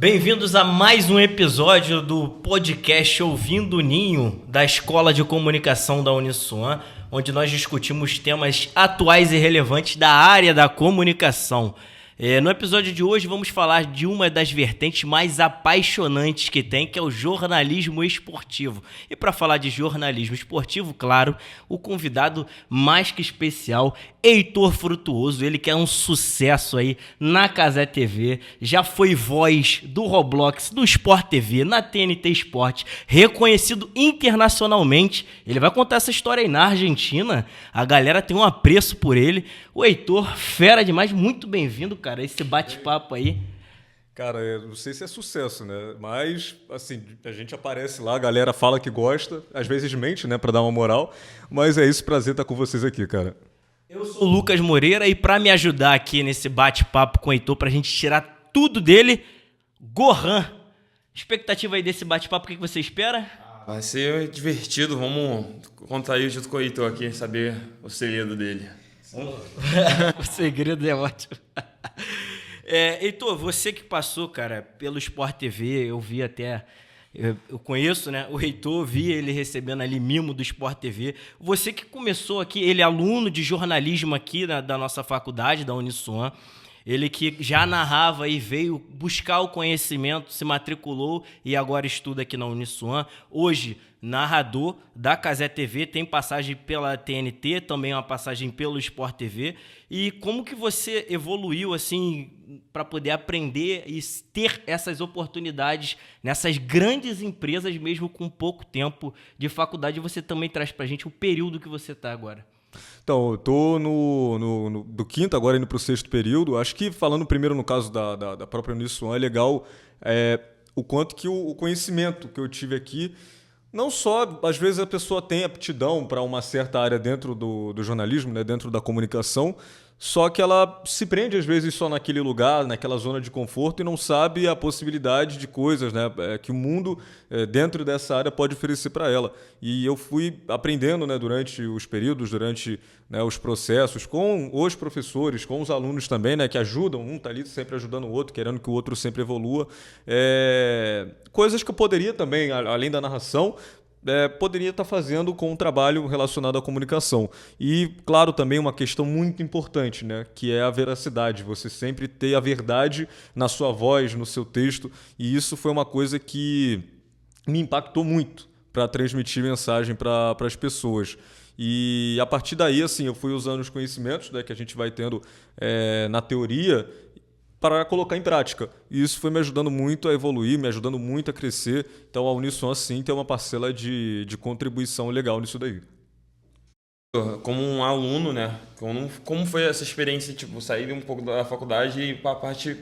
Bem-vindos a mais um episódio do podcast Ouvindo o Ninho, da Escola de Comunicação da Uniswan, onde nós discutimos temas atuais e relevantes da área da comunicação. No episódio de hoje vamos falar de uma das vertentes mais apaixonantes que tem, que é o jornalismo esportivo. E para falar de jornalismo esportivo, claro, o convidado mais que especial, Heitor Frutuoso, ele que é um sucesso aí na Cazé TV, já foi voz do Roblox, do Sport TV, na TNT Sport, reconhecido internacionalmente. Ele vai contar essa história aí na Argentina, a galera tem um apreço por ele. O Heitor, fera demais, muito bem-vindo, cara, esse bate-papo aí. Cara, eu não sei se é sucesso, né? Mas, assim, a gente aparece lá, a galera fala que gosta, às vezes mente, né, pra dar uma moral, mas é isso, prazer estar com vocês aqui, cara. Eu sou o Lucas Moreira e para me ajudar aqui nesse bate-papo com o Heitor, pra gente tirar tudo dele, Gohan. Expectativa aí desse bate-papo, o que você espera? Vai ser divertido, vamos contar aí junto com o Heitor aqui, saber o segredo dele. O segredo é ótimo. Heitor, você que passou, cara, pelo Sport TV, eu vi até... Eu conheço, né, o Heitor, vi ele recebendo ali mimo do Sport TV. Você que começou aqui, ele é aluno de jornalismo aqui da nossa faculdade, da Uniswan. Ele que já narrava e veio buscar o conhecimento, se matriculou e agora estuda aqui na Uniswan. Hoje, narrador da Cazé TV, tem passagem pela TNT, também uma passagem pelo Sport TV. E como que você evoluiu assim para poder aprender e ter essas oportunidades nessas grandes empresas, mesmo com pouco tempo de faculdade? Você também traz para a gente o período que você está agora. Então, eu tô do quinto, agora indo para o sexto período. Acho que, falando primeiro no caso da própria Uniswan, é legal o quanto que o conhecimento que eu tive aqui, não só, às vezes a pessoa tem aptidão para uma certa área dentro do jornalismo, né, dentro da comunicação, só que ela se prende às vezes só naquele lugar, naquela zona de conforto e não sabe a possibilidade de coisas, né, que o mundo dentro dessa área pode oferecer para ela. E eu fui aprendendo, né, durante os períodos, durante, né, os processos, com os professores, com os alunos também, né, que ajudam, um está ali sempre ajudando o outro, querendo que o outro sempre evolua. Coisas que eu poderia também, além da narração, poderia estar fazendo com um trabalho relacionado à comunicação. E, claro, também uma questão muito importante, né, que é a veracidade. Você sempre ter a verdade na sua voz, no seu texto. E isso foi uma coisa que me impactou muito para transmitir mensagem para as pessoas. E, a partir daí, assim, eu fui usando os conhecimentos, né, que a gente vai tendo na teoria para colocar em prática. E isso foi me ajudando muito a evoluir, me ajudando muito a crescer. Então, a Uniswan, sim, tem uma parcela de contribuição legal nisso daí. Como um aluno, né? Como foi essa experiência, tipo, sair um pouco da faculdade e ir para a parte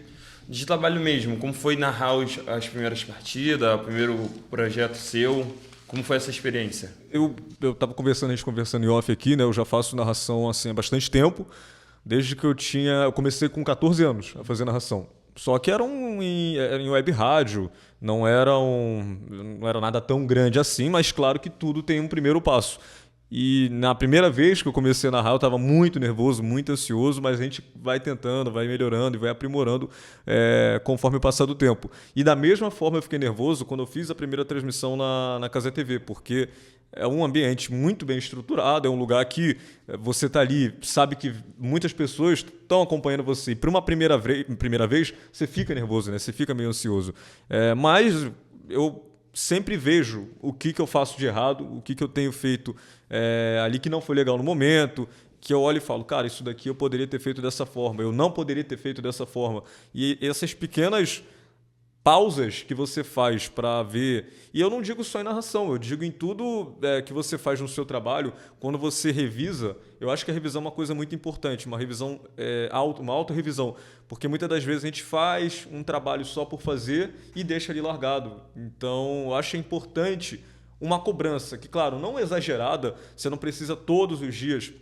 de trabalho mesmo? Como foi narrar as primeiras partidas, o primeiro projeto seu? Como foi essa experiência? Eu estava conversando, a gente conversando em off aqui, né? Eu já faço narração assim, há bastante tempo. Desde que eu comecei com 14 anos a fazer narração. Só que era em web rádio, não era nada tão grande assim, mas claro que tudo tem um primeiro passo. E na primeira vez que eu comecei a narrar, eu estava muito nervoso, muito ansioso, mas a gente vai tentando, vai melhorando e vai aprimorando conforme o passar do tempo. E da mesma forma eu fiquei nervoso quando eu fiz a primeira transmissão na Cazé TV, porque é um ambiente muito bem estruturado, é um lugar que você está ali, sabe que muitas pessoas estão acompanhando você. E para uma primeira vez, você fica nervoso, né? Você fica meio ansioso. Mas eu sempre vejo o que eu faço de errado, o que eu tenho feito ali que não foi legal no momento, que eu olho e falo, cara, isso daqui eu poderia ter feito dessa forma, eu não poderia ter feito dessa forma. E essas pequenas pausas que você faz para ver, e eu não digo só em narração, eu digo em tudo que você faz no seu trabalho, quando você revisa, eu acho que a revisão é uma coisa muito importante, uma revisão, uma auto-revisão, porque muitas das vezes a gente faz um trabalho só por fazer e deixa ali largado. Então, eu acho importante uma cobrança, que claro, não exagerada, você não precisa todos os dias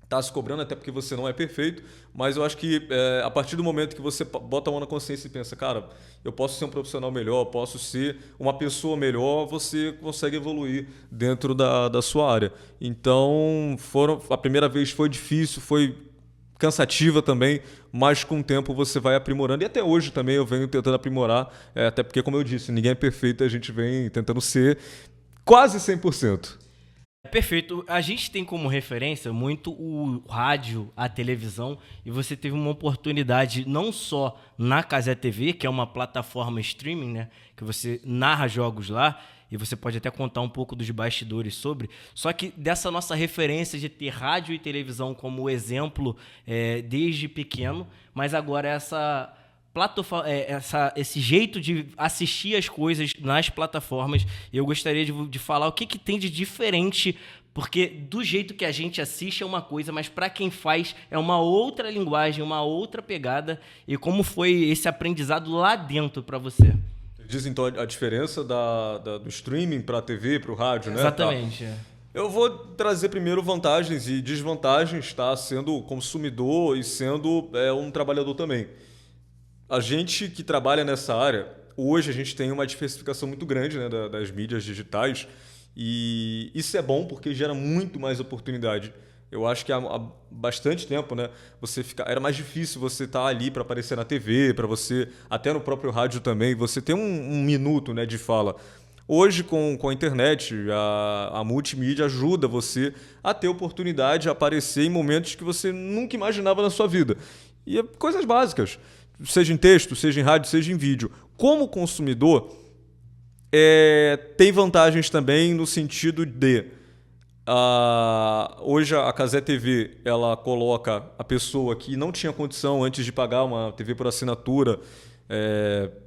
tá se cobrando, até porque você não é perfeito, mas eu acho que a partir do momento que você bota a mão na consciência e pensa, cara, eu posso ser um profissional melhor, posso ser uma pessoa melhor, você consegue evoluir dentro da sua área. Então, a primeira vez foi difícil, foi cansativa também, mas com o tempo você vai aprimorando. E até hoje também eu venho tentando aprimorar, até porque, como eu disse, ninguém é perfeito, a gente vem tentando ser quase 100%. Perfeito. A gente tem como referência muito o rádio, a televisão, e você teve uma oportunidade não só na Cazé TV, que é uma plataforma streaming, né, que você narra jogos lá, e você pode até contar um pouco dos bastidores sobre, só que dessa nossa referência de ter rádio e televisão como exemplo desde pequeno, mas agora esse jeito de assistir as coisas nas plataformas, eu gostaria de falar o que tem de diferente, porque do jeito que a gente assiste é uma coisa, mas para quem faz é uma outra linguagem, uma outra pegada, e como foi esse aprendizado lá dentro para você? Diz então a diferença do streaming para a TV, para o rádio, né? Exatamente. Tá. Eu vou trazer primeiro vantagens e desvantagens, tá? Sendo consumidor e sendo um trabalhador também. A gente que trabalha nessa área, hoje a gente tem uma diversificação muito grande, né, das mídias digitais, e isso é bom porque gera muito mais oportunidade. Eu acho que há bastante tempo, né, era mais difícil você estar ali para aparecer na TV, para você, até no próprio rádio também, você ter um minuto, né, de fala. Hoje, com a internet, a multimídia ajuda você a ter oportunidade de aparecer em momentos que você nunca imaginava na sua vida. E coisas básicas. Seja em texto, seja em rádio, seja em vídeo. Como consumidor, tem vantagens também no sentido de... hoje a Cazé TV ela coloca a pessoa que não tinha condição antes de pagar uma TV por assinatura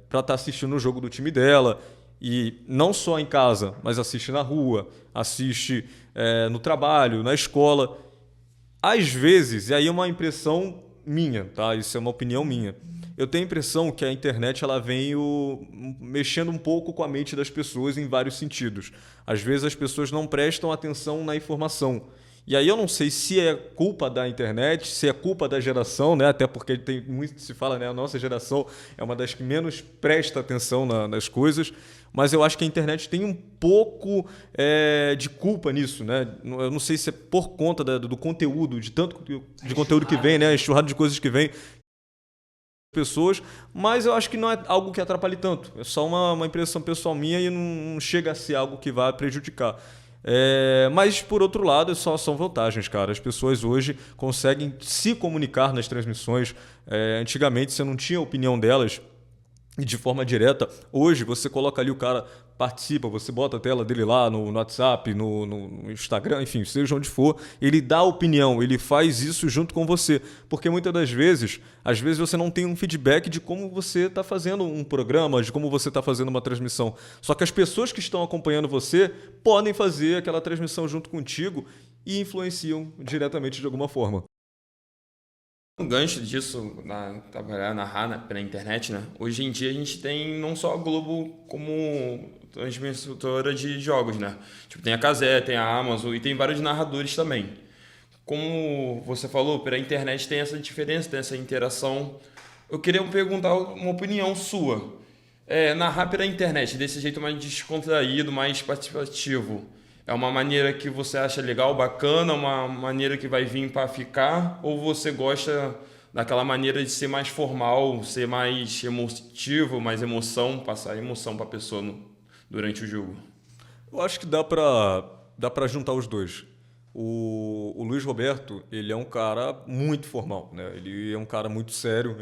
para estar assistindo o jogo do time dela. E não só em casa, mas assiste na rua, assiste no trabalho, na escola. Às vezes, e aí é uma impressão minha, tá? Isso é uma opinião minha. Eu tenho a impressão que a internet ela vem mexendo um pouco com a mente das pessoas em vários sentidos. Às vezes as pessoas não prestam atenção na informação. E aí eu não sei se é culpa da internet, se é culpa da geração, né? Até porque tem muito que se fala, né? A nossa geração é uma das que menos presta atenção nas coisas. Mas eu acho que a internet tem um pouco de culpa nisso, né? Eu não sei se é por conta do conteúdo, de tanto de conteúdo que vem, né? A enxurrada de coisas que vem pessoas, mas eu acho que não é algo que atrapalhe tanto. É só uma impressão pessoal minha e não chega a ser algo que vai prejudicar. Mas, por outro lado, só são vantagens, cara. As pessoas hoje conseguem se comunicar nas transmissões. Antigamente, você não tinha a opinião delas de forma direta. Hoje, você coloca ali, o cara participa, você bota a tela dele lá no WhatsApp, no Instagram, enfim, seja onde for, ele dá opinião, ele faz isso junto com você. Porque muitas das vezes, você não tem um feedback de como você está fazendo um programa, de como você está fazendo uma transmissão. Só que as pessoas que estão acompanhando você podem fazer aquela transmissão junto contigo e influenciam diretamente de alguma forma. Um gancho disso, trabalhar, narrar pela internet, né? Hoje em dia a gente tem não só a Globo como transmissora de jogos, né? Tipo, tem a Cazé, tem a Amazon e tem vários narradores também. Como você falou, pela internet tem essa diferença, tem essa interação. Eu queria perguntar uma opinião sua. Narrar pela internet, desse jeito mais descontraído, mais participativo, é uma maneira que você acha legal, bacana, uma maneira que vai vir para ficar? Ou você gosta daquela maneira de ser mais formal, ser mais emotivo, mais emoção, passar emoção para a pessoa durante o jogo? Eu acho que dá para juntar os dois. O Luiz Roberto, ele é um cara muito formal, né? Ele é um cara muito sério.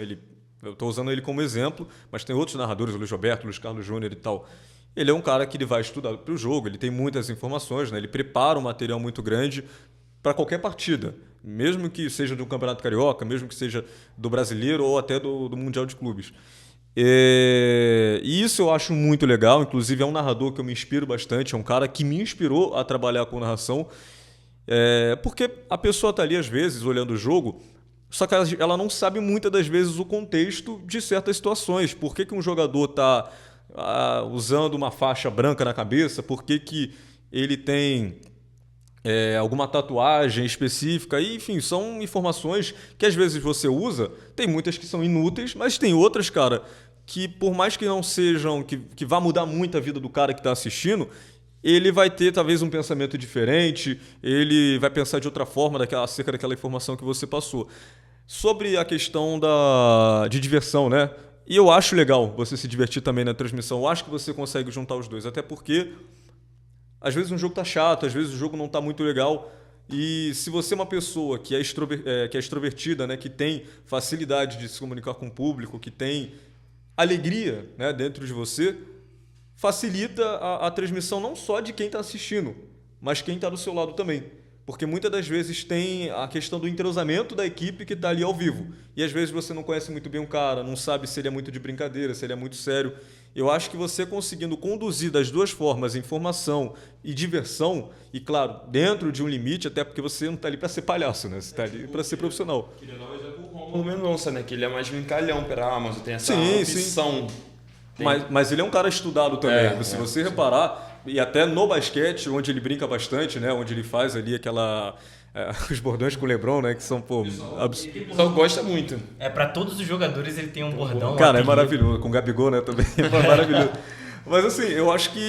Eu estou usando ele como exemplo, mas tem outros narradores, o Luiz Roberto, o Luiz Carlos Júnior e tal. Ele é um cara que ele vai estudar para o jogo, ele tem muitas informações, né? Ele prepara um material muito grande para qualquer partida, mesmo que seja do Campeonato Carioca, mesmo que seja do Brasileiro ou até do Mundial de Clubes. E isso eu acho muito legal, inclusive é um narrador que eu me inspiro bastante, é um cara que me inspirou a trabalhar com narração, porque a pessoa está ali às vezes olhando o jogo, só que ela não sabe muitas das vezes o contexto de certas situações. Por que um jogador está usando uma faixa branca na cabeça, por que ele tem alguma tatuagem específica, e, enfim, são informações que às vezes você usa, tem muitas que são inúteis, mas tem outras, cara, que por mais que não sejam, que vá mudar muito a vida do cara que está assistindo, ele vai ter talvez um pensamento diferente, ele vai pensar de outra forma acerca daquela informação que você passou. Sobre a questão de diversão, né? E eu acho legal você se divertir também na transmissão. Eu acho que você consegue juntar os dois. Até porque, às vezes, um jogo tá chato, às vezes o jogo não tá muito legal. E se você é uma pessoa que é extrovertida, né? Que tem facilidade de se comunicar com o público, que tem alegria, né, dentro de você, facilita a transmissão não só de quem está assistindo, mas quem está do seu lado também. Porque muitas das vezes tem a questão do entrosamento da equipe que está ali ao vivo. E às vezes você não conhece muito bem um cara, não sabe se ele é muito de brincadeira, se ele é muito sério. Eu acho que você conseguindo conduzir das duas formas, informação e diversão, e claro, dentro de um limite, até porque você não está ali para ser palhaço, né? Você está ali para ser profissional. Queria dar um exemplo com o Romulo Mendonça, né? Que ele é mais brincalhão pela Amazon, tem essa Sim, opção. Mas ele é um cara estudado também. Se você reparar, e até no basquete, onde ele brinca bastante, né? Onde ele faz ali os bordões com o LeBron, né? Que são, pô, O pessoal gosta muito. Pra todos os jogadores ele tem um bordão. Cara, é maravilhoso. Com o Gabigol, né? Também é maravilhoso. Mas assim, eu acho que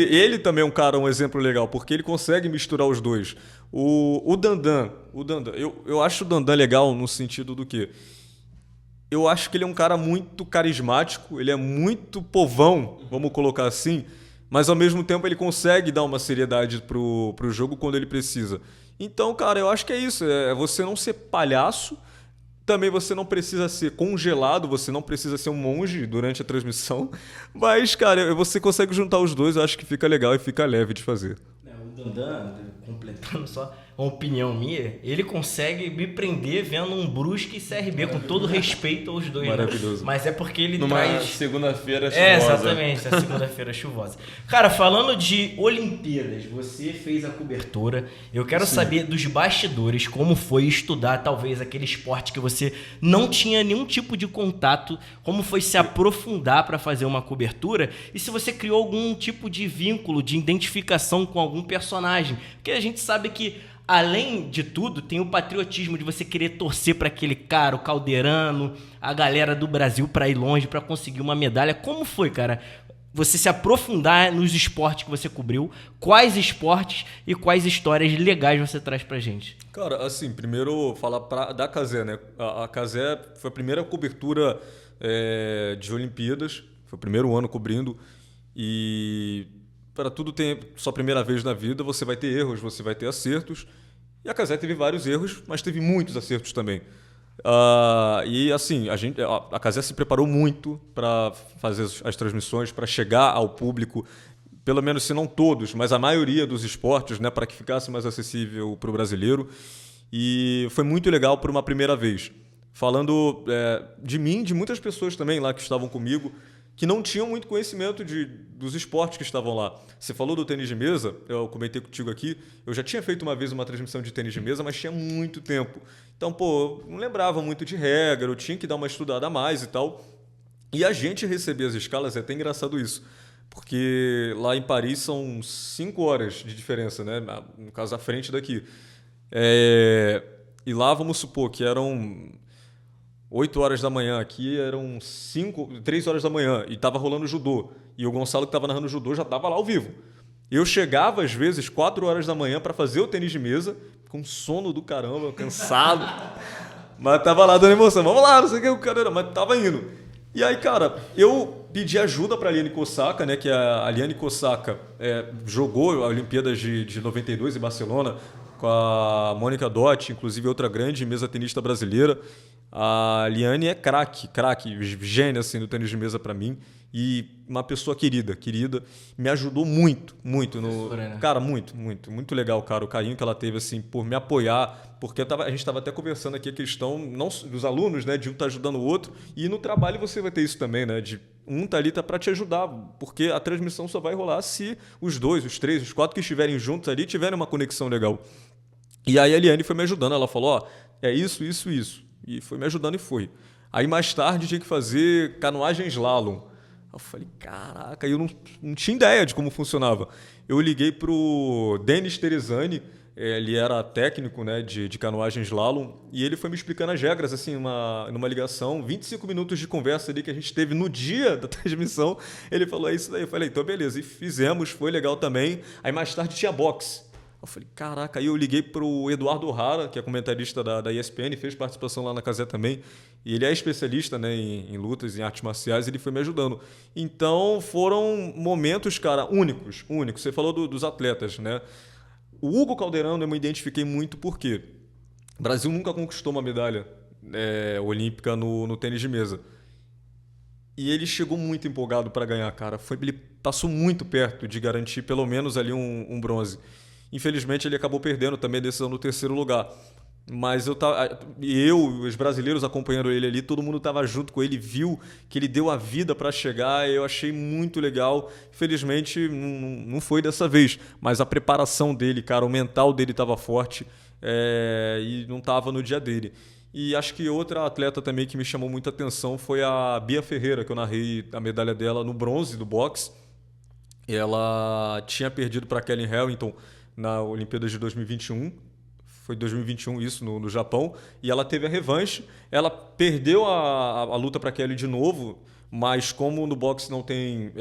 ele também é um exemplo legal, porque ele consegue misturar os dois. O Dandan, eu acho o Dandan legal no sentido do quê? Eu acho que ele é um cara muito carismático, ele é muito povão, vamos colocar assim, mas ao mesmo tempo ele consegue dar uma seriedade pro jogo quando ele precisa. Então, cara, eu acho que é isso, é você não ser palhaço, também você não precisa ser congelado, você não precisa ser um monge durante a transmissão, mas, cara, você consegue juntar os dois, eu acho que fica legal e fica leve de fazer. O Dandan, completando só uma opinião minha, ele consegue me prender vendo um Brusque e CRB, com todo respeito aos dois. Maravilhoso. Né? Mas é porque ele Numa traz... segunda-feira chuvosa. Exatamente, a segunda-feira chuvosa. Cara, falando de Olimpíadas, você fez a cobertura. Eu quero saber dos bastidores como foi estudar talvez aquele esporte que você não tinha nenhum tipo de contato, como foi se aprofundar para fazer uma cobertura e se você criou algum tipo de vínculo, de identificação com algum personagem. Porque a gente sabe que além de tudo, tem o patriotismo de você querer torcer para aquele cara, o Calderano, a galera do Brasil para ir longe, para conseguir uma medalha. Como foi, cara? Você se aprofundar nos esportes que você cobriu, quais esportes e quais histórias legais você traz pra gente? Cara, assim, primeiro falar da Cazé, né? A Cazé foi a primeira cobertura de Olimpíadas, foi o primeiro ano cobrindo e para tudo tem sua primeira vez na vida, você vai ter erros, você vai ter acertos. E a Cazé teve vários erros, mas teve muitos acertos também. E assim, a Cazé se preparou muito para fazer as transmissões, para chegar ao público, pelo menos se não todos, mas a maioria dos esportes, né, para que ficasse mais acessível para o brasileiro. E foi muito legal por uma primeira vez. Falando de mim, de muitas pessoas também lá que estavam comigo, que não tinham muito conhecimento dos esportes que estavam lá. Você falou do tênis de mesa, eu comentei contigo aqui, eu já tinha feito uma vez uma transmissão de tênis de mesa, mas tinha muito tempo. Então, pô, eu não lembrava muito de regra, eu tinha que dar uma estudada a mais e tal. E a gente receber as escalas, é até engraçado isso, porque lá em Paris são 5 horas de diferença, né? No caso, à frente daqui. E lá, vamos supor que eram 8 horas da manhã, aqui eram 3 horas da manhã e estava rolando judô. E o Gonçalo que estava narrando judô já estava lá ao vivo. Eu chegava às vezes 4 horas da manhã para fazer o tênis de mesa, com sono do caramba, cansado. Mas tava lá dando emoção. Vamos lá, não sei o que, o cara, mas tava indo. E aí, cara, eu pedi ajuda para a Liane Kosaka, né, que a Liane Kosaka jogou a Olimpíadas de 92 em Barcelona com a Mônica Dotti, inclusive outra grande mesa tenista brasileira. A Liane é craque, gênia assim, no tênis de mesa para mim e uma pessoa querida, me ajudou muito. Cara, muito legal, cara, o carinho que ela teve assim por me apoiar, porque a gente estava até conversando aqui a questão não dos alunos, né, de um estar ajudando o outro e no trabalho você vai ter isso também, né, de um tá ali para te ajudar, porque a transmissão só vai rolar se os 2, os 3, os 4 que estiverem juntos ali tiverem uma conexão legal. E aí a Eliane foi me ajudando, ela falou, é isso. E foi me ajudando e foi. Aí mais tarde tinha que fazer canoagem slalom. Eu falei, caraca, eu não tinha ideia de como funcionava. Eu liguei pro Denis Teresani, ele era técnico, né, de canoagem slalom, e ele foi me explicando as regras, assim, numa ligação, 25 minutos de conversa ali que a gente teve no dia da transmissão. Ele falou, é isso daí. Eu falei, então beleza, e fizemos, foi legal também. Aí mais tarde tinha boxe. Eu falei, caraca, aí eu liguei pro Eduardo O'Hara, que é comentarista da ESPN, fez participação lá na Cazé também, e ele é especialista, né, em lutas, em artes marciais, ele foi me ajudando. Então foram momentos, cara, únicos. Você falou dos atletas, né? O Hugo Calderano eu me identifiquei muito porque o Brasil nunca conquistou uma medalha olímpica no tênis de mesa. E ele chegou muito empolgado para ganhar, cara. Ele passou muito perto de garantir pelo menos ali um bronze. Infelizmente ele acabou perdendo também a decisão no terceiro lugar. Mas os brasileiros acompanhando ele ali, todo mundo estava junto com ele, viu que ele deu a vida para chegar, eu achei muito legal. Infelizmente não foi dessa vez, mas a preparação dele, cara, o mental dele estava forte e não estava no dia dele. E acho que outra atleta também que me chamou muita atenção foi a Bia Ferreira, que eu narrei a medalha dela no bronze do boxe. Ela tinha perdido para Kellen Harrington na Olimpíadas de 2021. Foi 2021 isso, no Japão. E ela teve a revanche. Ela perdeu a luta para Kelly de novo, mas como no boxe não tem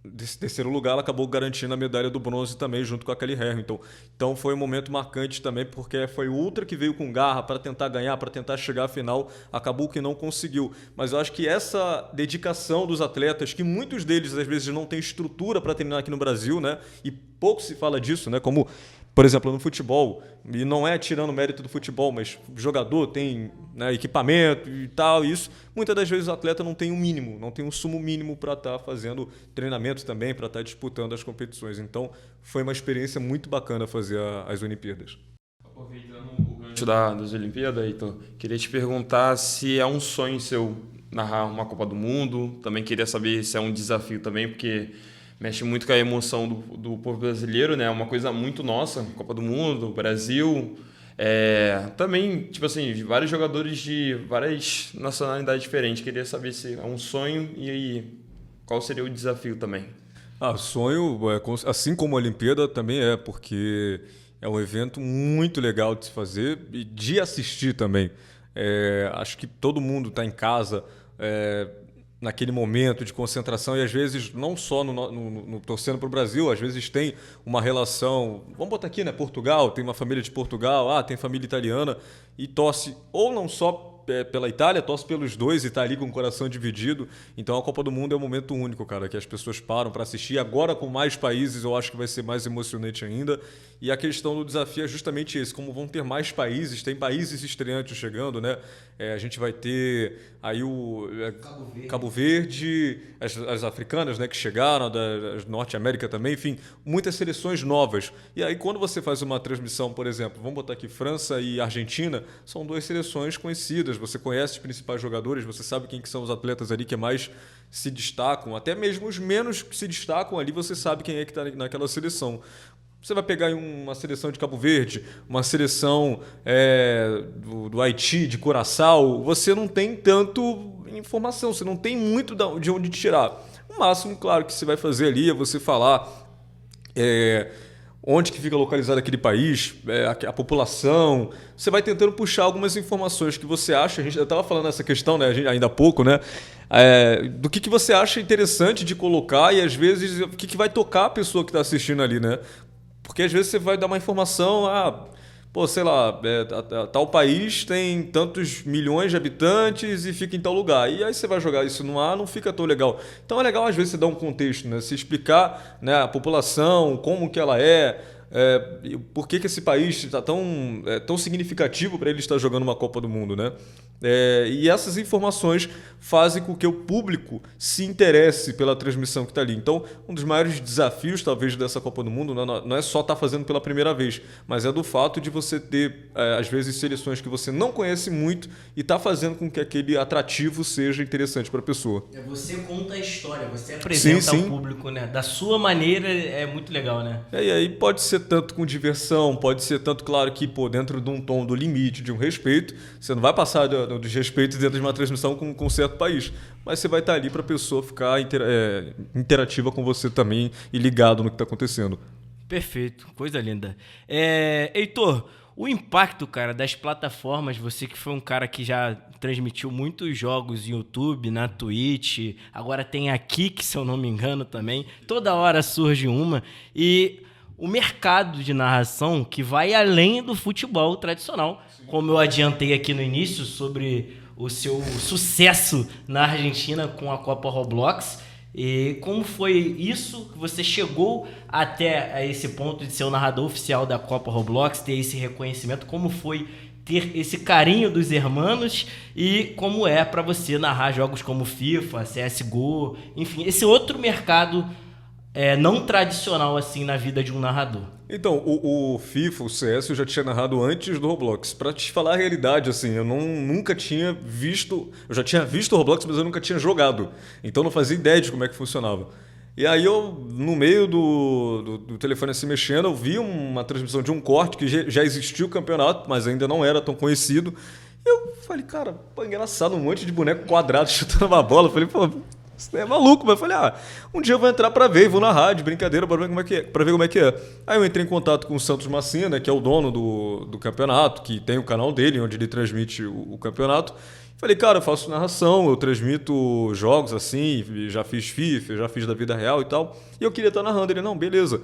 desse terceiro lugar, ela acabou garantindo a medalha do bronze também, junto com a Kelly Harrington. Então foi um momento marcante também, porque foi outra que veio com garra para tentar ganhar, para tentar chegar à final, acabou que não conseguiu. Mas eu acho que essa dedicação dos atletas, que muitos deles às vezes não têm estrutura para treinar aqui no Brasil, né? E pouco se fala disso, né? Como, por exemplo, no futebol, e não é tirando o mérito do futebol, mas o jogador tem, né, equipamento e tal, isso. Muitas das vezes o atleta não tem um mínimo, não tem um sumo mínimo para estar fazendo treinamento também, para estar disputando as competições. Então, foi uma experiência muito bacana fazer as Olimpíadas. Aproveitando o gancho das Olimpíadas, Heitor, queria te perguntar se é um sonho seu narrar uma Copa do Mundo. Também queria saber se é um desafio também, porque mexe muito com a emoção do povo brasileiro, né? É uma coisa muito nossa, Copa do Mundo, Brasil. Também, tipo assim, vários jogadores de várias nacionalidades diferentes. Queria saber se é um sonho e aí, qual seria o desafio também? Sonho, assim como a Olimpíada, também porque é um evento muito legal de se fazer e de assistir também. Acho que todo mundo está em casa naquele momento de concentração e às vezes não só no torcendo para o Brasil, às vezes tem uma relação, vamos botar aqui, né, Portugal, tem uma família de Portugal, tem família italiana e torce ou não só pela Itália, torce pelos dois e está ali com o coração dividido. Então a Copa do Mundo é um momento único, cara, que as pessoas param para assistir. Agora com mais países eu acho que vai ser mais emocionante ainda. E a questão do desafio é justamente esse, como vão ter mais países, tem países estreantes chegando, né? A gente vai ter aí o Cabo Verde, as africanas, né, que chegaram, da Norte América também, enfim, muitas seleções novas. E aí quando você faz uma transmissão, por exemplo, vamos botar aqui França e Argentina, são duas seleções conhecidas, você conhece os principais jogadores, você sabe quem que são os atletas ali que mais se destacam, até mesmo os menos que se destacam ali, você sabe quem é que está naquela seleção. Você vai pegar uma seleção de Cabo Verde, uma seleção do Haiti, de Curaçao, você não tem tanto informação, você não tem muito de onde tirar. O máximo, claro, que você vai fazer ali é você falar onde que fica localizado aquele país, a população. Você vai tentando puxar algumas informações que você acha. A gente já estava falando essa questão, né, ainda há pouco, né? Do que você acha interessante de colocar e às vezes o que vai tocar a pessoa que está assistindo ali, né? Porque às vezes você vai dar uma informação, sei lá, tal país tem tantos milhões de habitantes e fica em tal lugar. E aí você vai jogar isso no ar, não fica tão legal. Então é legal às vezes você dar um contexto, né? Se explicar, né, a população, como que ela por que esse país está tão significativo para ele estar jogando uma Copa do Mundo, né? E essas informações fazem com que o público se interesse pela transmissão que está ali. Então, um dos maiores desafios, talvez, dessa Copa do Mundo não é só estar fazendo pela primeira vez, mas é do fato de você ter, às vezes, seleções que você não conhece muito e está fazendo com que aquele atrativo seja interessante para a pessoa. Você conta a história, você apresenta ao público, né? Da sua maneira, é muito legal, né? E aí pode ser tanto com diversão, pode ser tanto, claro, que dentro de um tom do limite, de um respeito. Você não vai passar do desrespeito dentro de uma transmissão com um certo país, mas você vai estar ali para a pessoa ficar interativa com você também e ligado no que está acontecendo. Perfeito, coisa linda. Heitor, o impacto, cara, das plataformas, você que foi um cara que já transmitiu muitos jogos no YouTube, na Twitch, agora tem a Kick, se eu não me engano também, toda hora surge uma, e o mercado de narração que vai além do futebol tradicional. Como eu adiantei aqui no início sobre o seu sucesso na Argentina com a Copa Roblox. E como foi isso que você chegou até a esse ponto de ser o narrador oficial da Copa Roblox, ter esse reconhecimento? Como foi ter esse carinho dos hermanos e como é para você narrar jogos como FIFA, CSGO, enfim, esse outro mercado não tradicional assim na vida de um narrador? Então, o FIFA, o CS, eu já tinha narrado antes do Roblox. Pra te falar a realidade, assim, eu nunca tinha visto... Eu já tinha visto o Roblox, mas eu nunca tinha jogado. Então, não fazia ideia de como é que funcionava. E aí, no meio do telefone assim mexendo, eu vi uma transmissão de um corte que já existia o campeonato, mas ainda não era tão conhecido. E eu falei, cara, pô, engraçado, um monte de boneco quadrado chutando uma bola. Eu falei, pô... Isso é maluco, mas eu falei, um dia eu vou entrar pra ver, vou narrar de brincadeira pra ver como é que é. Aí eu entrei em contato com o Santos Massina, que é o dono do campeonato, que tem o canal dele, onde ele transmite o campeonato. Falei, cara, eu faço narração, eu transmito jogos assim, já fiz FIFA, já fiz da vida real e tal. E eu queria estar narrando. Ele, não, beleza.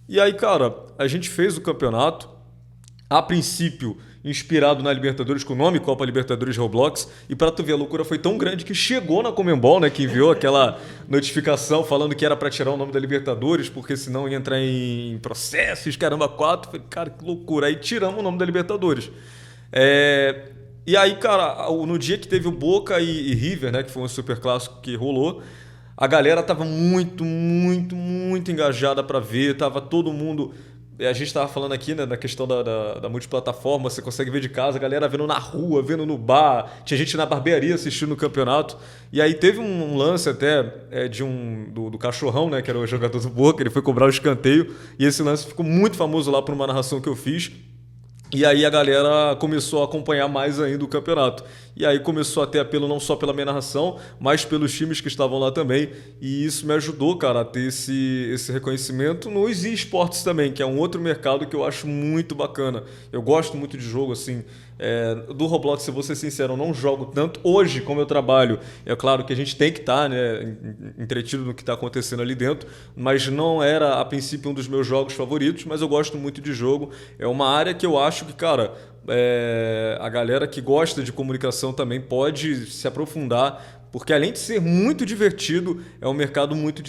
E aí, cara, a gente fez o campeonato, a princípio inspirado na Libertadores, com o nome Copa Libertadores Roblox, e pra tu ver, a loucura foi tão grande que chegou na Conmebol, né, que enviou aquela notificação falando que era pra tirar o nome da Libertadores, porque senão ia entrar em processos, caramba, 4. Falei, cara, que loucura. Aí tiramos o nome da Libertadores. E aí, cara, no dia que teve o Boca e River, né, que foi um super clássico que rolou, a galera tava muito, muito, muito engajada pra ver, tava todo mundo... A gente estava falando aqui, né, da questão da multiplataforma, você consegue ver de casa, a galera vendo na rua, vendo no bar, tinha gente na barbearia assistindo o campeonato. E aí teve um lance até do Cachorrão, né, que era o jogador do Boca, ele foi cobrar o escanteio, e esse lance ficou muito famoso lá por uma narração que eu fiz. E aí a galera começou a acompanhar mais ainda o campeonato. E aí começou a ter apelo não só pela minha narração, mas pelos times que estavam lá também. E isso me ajudou, cara, a ter esse reconhecimento nos esportes também, que é um outro mercado que eu acho muito bacana. Eu gosto muito de jogo, assim. Do Roblox, se eu vou ser sincero, eu não jogo tanto. Hoje, como eu trabalho, é claro que a gente tem que estar, né, entretido no que está acontecendo ali dentro, mas não era, a princípio, um dos meus jogos favoritos, mas eu gosto muito de jogo. É uma área que eu acho que, cara, a galera que gosta de comunicação também pode se aprofundar, porque além de ser muito divertido, é um mercado muito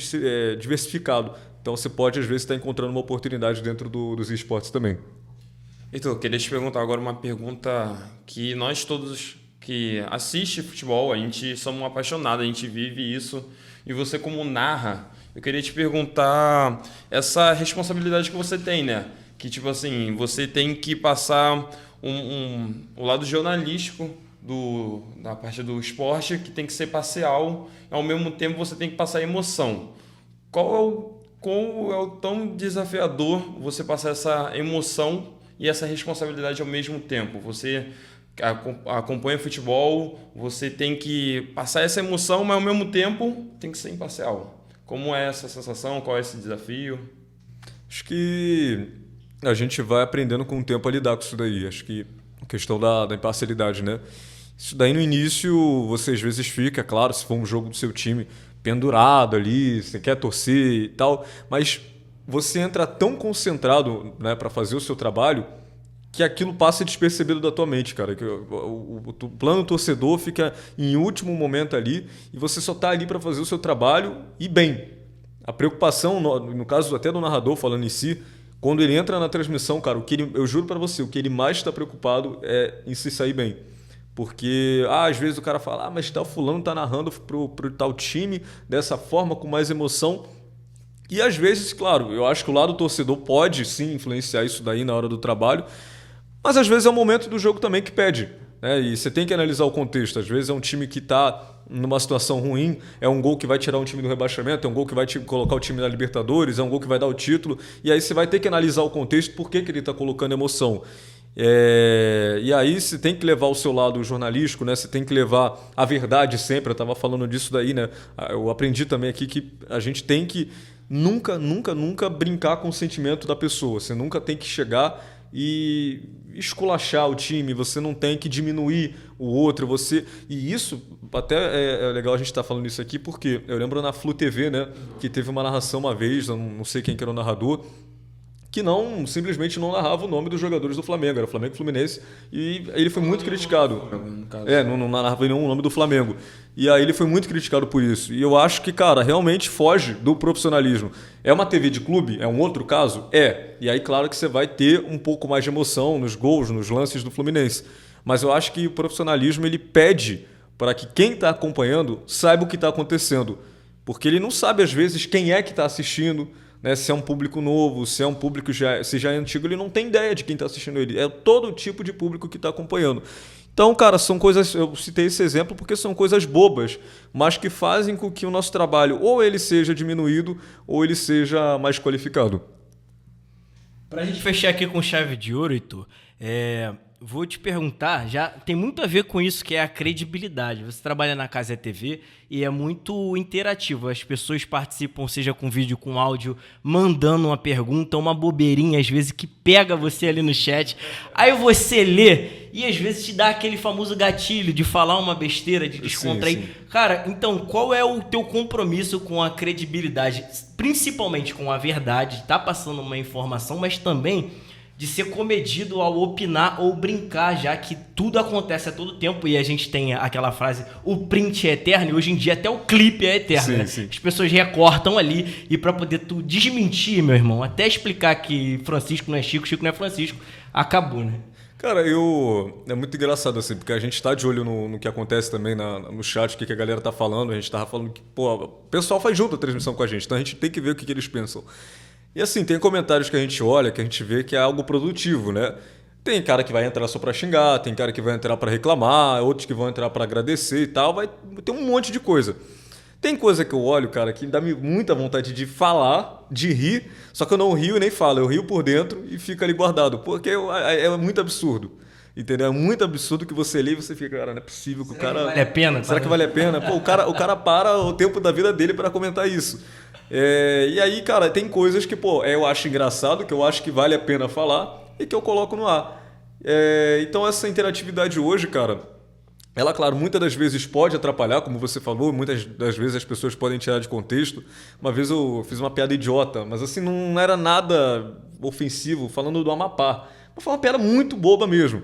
diversificado. Então você pode, às vezes, estar encontrando uma oportunidade dentro dos esportes também. Heitor, queria te perguntar agora uma pergunta que nós todos que assistem futebol, a gente somos apaixonados, a gente vive isso, e você como narra, eu queria te perguntar essa responsabilidade que você tem, né? Que tipo assim, você tem que passar o lado jornalístico da parte do esporte, que tem que ser parcial, e ao mesmo tempo você tem que passar emoção. Qual é o tão desafiador você passar essa emoção e essa responsabilidade ao mesmo tempo? Você acompanha futebol, você tem que passar essa emoção, mas ao mesmo tempo tem que ser imparcial. Como é essa sensação? Qual é esse desafio? Acho que a gente vai aprendendo com o tempo a lidar com isso daí. Acho que a questão da imparcialidade, né? Isso daí no início você às vezes fica, claro, se for um jogo do seu time, pendurado ali, você quer torcer e tal, mas você entra tão concentrado, né, para fazer o seu trabalho que aquilo passa despercebido da tua mente, cara. Que o plano torcedor fica em último momento ali e você só tá ali para fazer o seu trabalho e bem. A preocupação, no caso até do narrador falando em si, quando ele entra na transmissão, cara, eu juro para você, o que ele mais está preocupado é em se sair bem. Porque às vezes o cara fala, mas tal fulano tá narrando pro tal time dessa forma, com mais emoção. E às vezes, claro, eu acho que o lado torcedor pode sim influenciar isso daí na hora do trabalho, mas às vezes é o momento do jogo também que pede, né? E você tem que analisar o contexto. Às vezes é um time que está numa situação ruim, é um gol que vai tirar um time do rebaixamento, é um gol que vai colocar o time na Libertadores, é um gol que vai dar o título, e aí você vai ter que analisar o contexto, por que ele está colocando emoção. E aí você tem que levar o seu lado jornalístico, né? Você tem que levar a verdade sempre. Eu estava falando disso daí, né? Eu aprendi também aqui que a gente tem que nunca brincar com o sentimento da pessoa. Você nunca tem que chegar e esculachar o time, você não tem que diminuir o outro, e isso até é legal a gente estar falando isso aqui, porque eu lembro na Flu TV, né, que teve uma narração uma vez, eu não sei quem que era o narrador, que não simplesmente não narrava o nome dos jogadores do Flamengo, era Flamengo e Fluminense, e ele foi muito criticado. Não narrava nenhum nome do Flamengo. E aí ele foi muito criticado por isso. E eu acho que, cara, realmente foge do profissionalismo. É uma TV de clube? É um outro caso? É. E aí, claro que você vai ter um pouco mais de emoção nos gols, nos lances do Fluminense. Mas eu acho que o profissionalismo, ele pede para que quem está acompanhando saiba o que está acontecendo. Porque ele não sabe, às vezes, quem é que está assistindo, né? Se é um público novo, se é um público se já é antigo, ele não tem ideia de quem está assistindo ele. É todo tipo de público que está acompanhando. Então, cara, são coisas, eu citei esse exemplo porque são coisas bobas, mas que fazem com que o nosso trabalho ou ele seja diminuído ou ele seja mais qualificado. Para a gente fechar aqui com chave de ouro, Heitor, vou te perguntar, já tem muito a ver com isso, que é a credibilidade. Você trabalha na Cazé TV e é muito interativo. As pessoas participam, seja com vídeo, com áudio, mandando uma pergunta, uma bobeirinha, às vezes, que pega você ali no chat. Aí você lê e, às vezes, te dá aquele famoso gatilho de falar uma besteira, de descontrair. Sim. Cara, então, qual é o teu compromisso com a credibilidade? Principalmente com a verdade, tá passando uma informação, mas também de ser comedido ao opinar ou brincar, já que tudo acontece a todo tempo e a gente tem aquela frase, o print é eterno, e hoje em dia até o clipe é eterno, sim, né? Sim. As pessoas recortam ali e para poder tu desmentir, meu irmão, até explicar que Francisco não é Chico, Chico não é Francisco, acabou, né? Cara, é muito engraçado assim, porque a gente tá de olho no que acontece também no chat, o que a galera tá falando, a gente tava falando que, pô, o pessoal faz junto a transmissão com a gente, então a gente tem que ver o que eles pensam. E assim, tem comentários que a gente olha, que a gente vê que é algo produtivo, né? Tem cara que vai entrar só para xingar, tem cara que vai entrar para reclamar, outros que vão entrar para agradecer e tal, vai ter um monte de coisa. Tem coisa que eu olho, cara, que dá muita vontade de falar, de rir, só que eu não rio e nem falo, eu rio por dentro e fica ali guardado, porque é muito absurdo. Entendeu? É muito absurdo que você lê e você fica, cara, não é possível que o cara... Vale a pena? Será que vale a pena? Pô, o cara para o tempo da vida dele para comentar isso. E aí, cara, tem coisas que, pô, eu acho engraçado, que eu acho que vale a pena falar e que eu coloco no ar. Então, essa interatividade hoje, cara, ela, claro, muitas das vezes pode atrapalhar, como você falou, muitas das vezes as pessoas podem tirar de contexto. Uma vez eu fiz uma piada idiota, mas assim, não era nada ofensivo, falando do Amapá. Foi uma piada muito boba mesmo.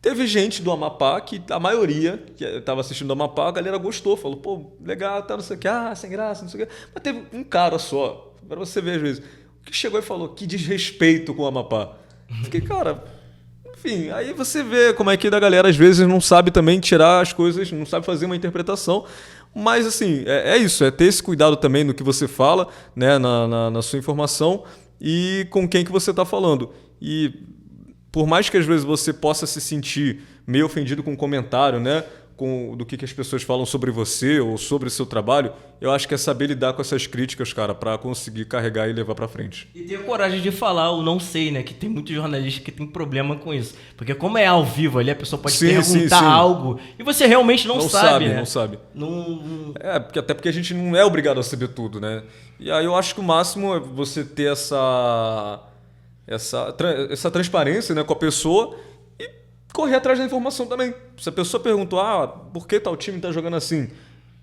Teve gente do Amapá que a maioria que estava assistindo do Amapá, a galera gostou, falou, pô, legal, tá, não sei o que, sem graça, não sei o que. Mas teve um cara só, para você ver às vezes, que chegou e falou, que desrespeito com o Amapá. Fiquei, cara, enfim, aí você vê como é que a galera às vezes não sabe também tirar as coisas, não sabe fazer uma interpretação. Mas assim, é isso, é ter esse cuidado também no que você fala, né, na sua informação e com quem que você está falando. E por mais que às vezes você possa se sentir meio ofendido com um comentário, né, do que as pessoas falam sobre você ou sobre o seu trabalho, eu acho que é saber lidar com essas críticas, cara, para conseguir carregar e levar para frente. E ter coragem de falar o não sei, né, que tem muitos jornalistas que tem problema com isso. Porque como é ao vivo ali, a pessoa pode perguntar algo e você realmente não sabe, né? Não sabe. Porque a gente não é obrigado a saber tudo, né? E aí eu acho que o máximo é você ter essa transparência, né, com a pessoa e correr atrás da informação também. Se a pessoa perguntou, por que tal time está jogando assim?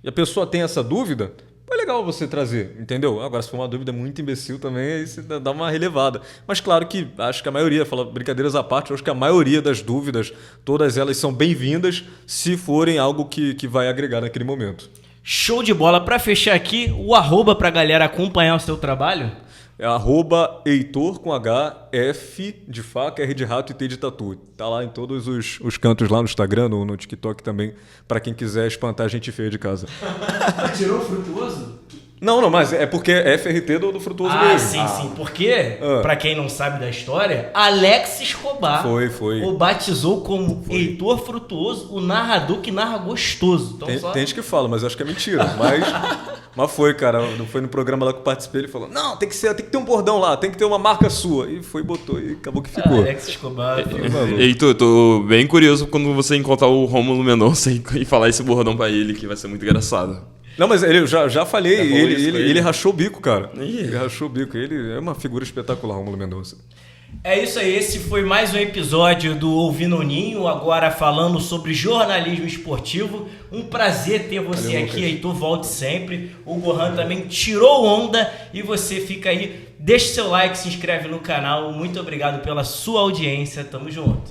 E a pessoa tem essa dúvida, é legal você trazer, entendeu? Agora, se for uma dúvida muito imbecil também, aí você dá uma relevada. Mas claro que acho que a maioria, brincadeiras à parte, acho que a maioria das dúvidas, todas elas são bem-vindas se forem algo que vai agregar naquele momento. Show de bola. Para fechar aqui, o arroba para a galera acompanhar o seu trabalho? É @Heitor com H, F de faca, R de rato e T de tatu. Tá lá em todos os cantos, lá no Instagram, no TikTok também, para quem quiser espantar a gente feia de casa. Tirou o Frutuoso? Não, mas é porque é FRT do Frutuoso mesmo. Sim. Porque, pra quem não sabe da história, Alex Escobar o batizou como Heitor Frutuoso, o narrador que narra gostoso. Então, tem gente que fala, mas eu acho que é mentira. Mas foi, cara. Foi no programa lá que eu participei, ele falou, não, tem que ter um bordão lá, tem que ter uma marca sua. E botou e acabou que ficou. Alex Escobar. Heitor, tô bem curioso quando você encontrar o Rômulo Mendonça e falar esse bordão pra ele, que vai ser muito engraçado. Não, mas eu já falei, ele rachou o bico, cara. Ele rachou o bico. Ele é uma figura espetacular, Rômulo Mendonça. É isso aí, esse foi mais um episódio do Ouvindo o Ninho, agora falando sobre jornalismo esportivo. Um prazer ter você aqui, Heitor, volte sempre. O Gohan também tirou onda e você fica aí Deixe seu like, se inscreve no canal. Muito obrigado pela sua audiência. Tamo junto.